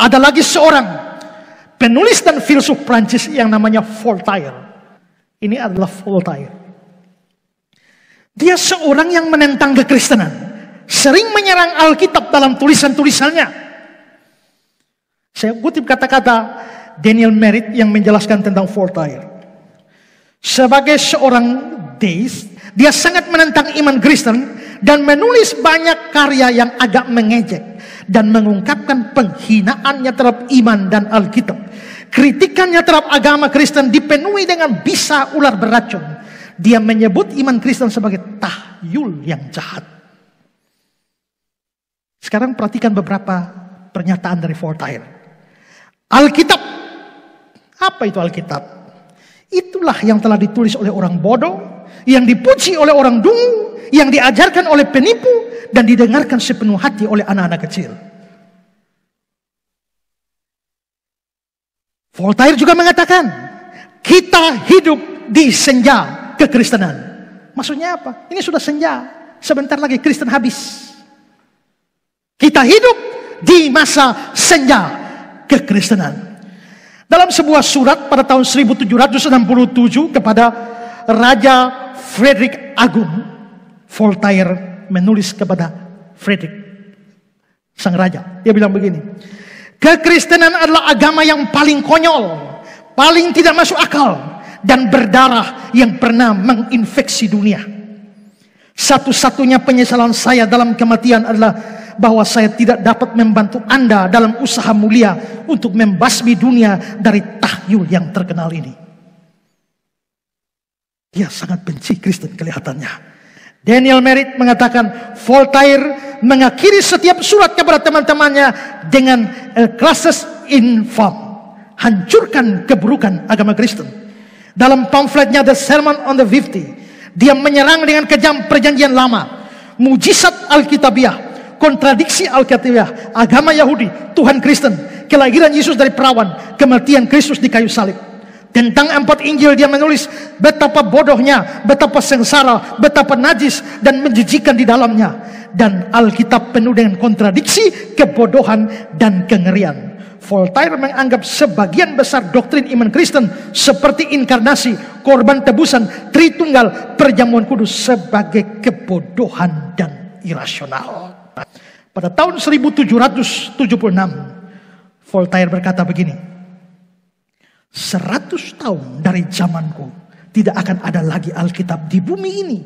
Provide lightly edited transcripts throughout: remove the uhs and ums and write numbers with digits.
Ada lagi seorang penulis dan filsuf Prancis yang namanya Voltaire. Ini adalah Voltaire. Dia seorang yang menentang kekristenan, sering menyerang Alkitab dalam tulisan-tulisannya. Saya kutip kata-kata Daniel Merritt yang menjelaskan tentang Voltaire. Sebagai seorang deist, dia sangat menentang iman Kristen dan menulis banyak karya yang agak mengejek dan mengungkapkan penghinaannya terhadap iman dan Alkitab. Kritikannya terhadap agama Kristen dipenuhi dengan bisa ular beracun. Dia menyebut iman Kristen sebagai tahyul yang jahat. Sekarang perhatikan beberapa pernyataan dari Voltaire. Alkitab. Apa itu Alkitab? Itulah yang telah ditulis oleh orang bodoh, yang dipuji oleh orang dungu, yang diajarkan oleh penipu, dan didengarkan sepenuh hati oleh anak-anak kecil. Voltaire juga mengatakan, kita hidup di senja kekristenan. Maksudnya apa? Ini sudah senja, sebentar lagi Kristen habis. Kita hidup di masa senja kekristenan. Dalam sebuah surat pada tahun 1767 kepada Raja Frederick Agung, Voltaire menulis kepada Frederick, sang raja. Dia bilang begini, kekristenan adalah agama yang paling konyol, paling tidak masuk akal, dan berdarah yang pernah menginfeksi dunia. Satu-satunya penyesalan saya dalam kematian adalah bahwa saya tidak dapat membantu Anda dalam usaha mulia untuk membasmi dunia dari tahyul yang terkenal ini. Dia sangat benci Kristen kelihatannya. Daniel Merritt mengatakan, Voltaire mengakhiri setiap surat kepada teman-temannya dengan classes infam, hancurkan keburukan agama Kristen. Dalam pamfletnya The Sermon on the 50, dia menyerang dengan kejam perjanjian lama, mujizat Alkitabiah, kontradiksi Alkitabiah, agama Yahudi, Tuhan Kristen, kelahiran Yesus dari perawan, kematian Kristus di kayu salib. Tentang 4 Injil dia menulis betapa bodohnya, betapa sengsara, betapa najis dan menjijikan di dalamnya. Dan Alkitab penuh dengan kontradiksi, kebodohan, dan kengerian. Voltaire menganggap sebagian besar doktrin iman Kristen seperti inkarnasi, korban tebusan, Tritunggal, perjamuan kudus sebagai kebodohan dan irasional. Pada tahun 1776, Voltaire berkata begini, 100 tahun dari zamanku tidak akan ada lagi Alkitab di bumi ini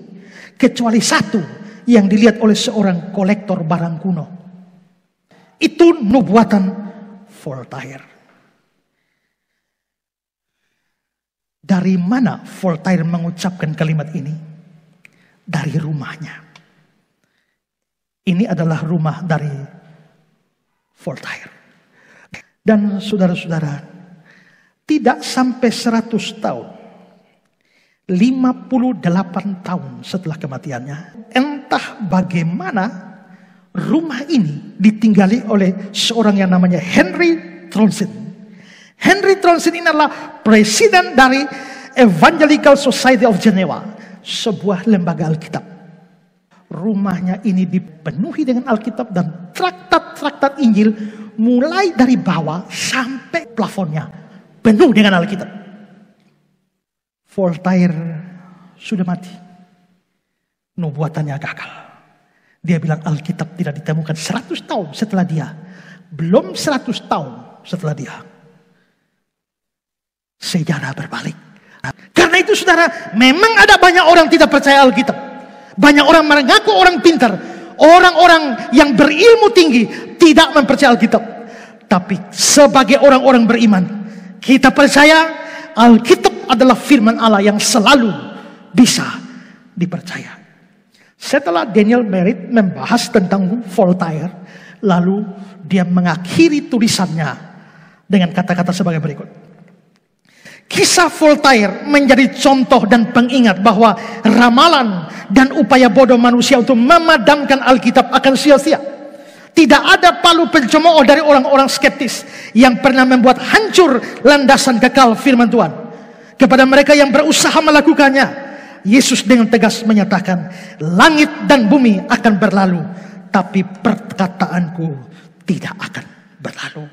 kecuali satu yang dilihat oleh seorang kolektor barang kuno. Itu nubuatan Voltaire. Dari mana Voltaire mengucapkan kalimat ini? Dari rumahnya. Ini adalah rumah dari Voltaire. Dan saudara-saudara, tidak sampai 100 tahun, 58 tahun setelah kematiannya, entah bagaimana rumah ini ditinggali oleh seorang yang namanya Henry Tronsin. Henry Tronsin ini adalah presiden dari Evangelical Society of Geneva, sebuah lembaga Alkitab. Rumahnya ini dipenuhi dengan Alkitab dan traktat-traktat Injil mulai dari bawah sampai plafonnya penuh dengan Alkitab. Voltaire sudah mati. Nubuatannya gagal. Dia bilang Alkitab tidak ditemukan 100 tahun setelah dia. Belum 100 tahun setelah dia. Sejarah berbalik. Karena itu saudara, memang ada banyak orang tidak percaya Alkitab. Banyak orang mengaku orang pintar, orang-orang yang berilmu tinggi tidak mempercayai Alkitab. Tapi sebagai orang-orang beriman, kita percaya Alkitab adalah firman Allah yang selalu bisa dipercaya. Setelah Daniel Merritt membahas tentang Voltaire, lalu dia mengakhiri tulisannya dengan kata-kata sebagai berikut. Kisah Voltaire menjadi contoh dan pengingat bahwa ramalan dan upaya bodoh manusia untuk memadamkan Alkitab akan sia-sia. Tidak ada palu pencemooh dari orang-orang skeptis yang pernah membuat hancur landasan kekal firman Tuhan. Kepada mereka yang berusaha melakukannya, Yesus dengan tegas menyatakan, langit dan bumi akan berlalu, tapi perkataanku tidak akan berlalu.